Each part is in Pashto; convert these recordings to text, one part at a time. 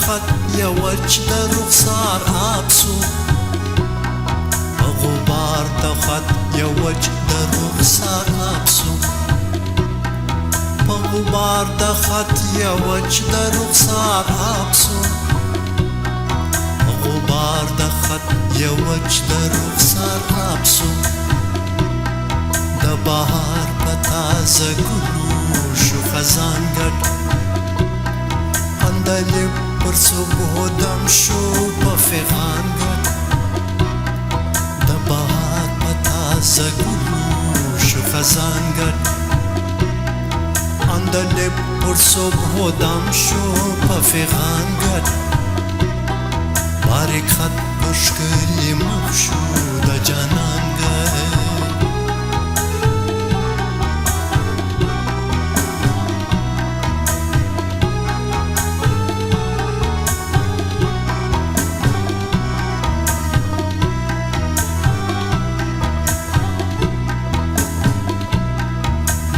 خط یوچ د رخسار آبسو غبار د خط یوچ د رخسار آبسو غبار د خط یوچ د رخسار آبسو غبار د خط یوچ د رخسار آبسو د بهار په تازه ګلو شو خزان ګډ اندلې پر صبح دم شو په فغان ګډ د بهار په تازه ګلو شو خزان ګډ اندلې پر صبح دم شو په فغان ګډ باریک خط مشکلی مخ شو د جانان ګډ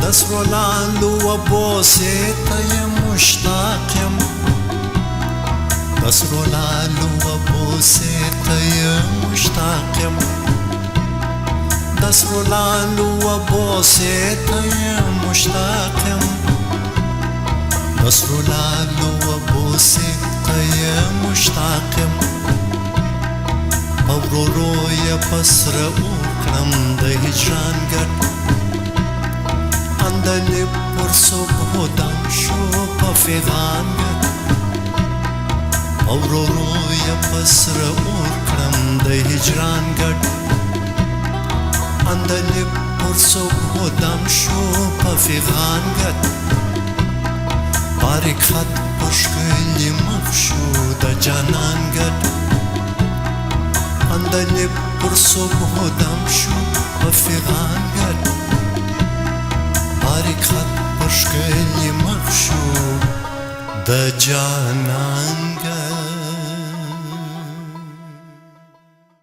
دسرو لاندو و بوسه ته مشتاق یم دسرو لاندو و بوسه ته مشتاق یم دسرو لاندو و بوسه ته مشتاق یم دسرو لاندو و بوسه ته مشتاق یم اورورو یا پسر وکړم د هجران ګټ اندلې پر صبح دم شو په فغان ګټ اورورو یا پسر وکړم د هجران ګټ اندلې پر صبح دم شو په فغان ګټ باریک خط مشکلی مخ شو د جانان ګټ اندلې پر صبح دم شو په فغان ګټ باریک خط مشکلی مخ شو د جانان ګټ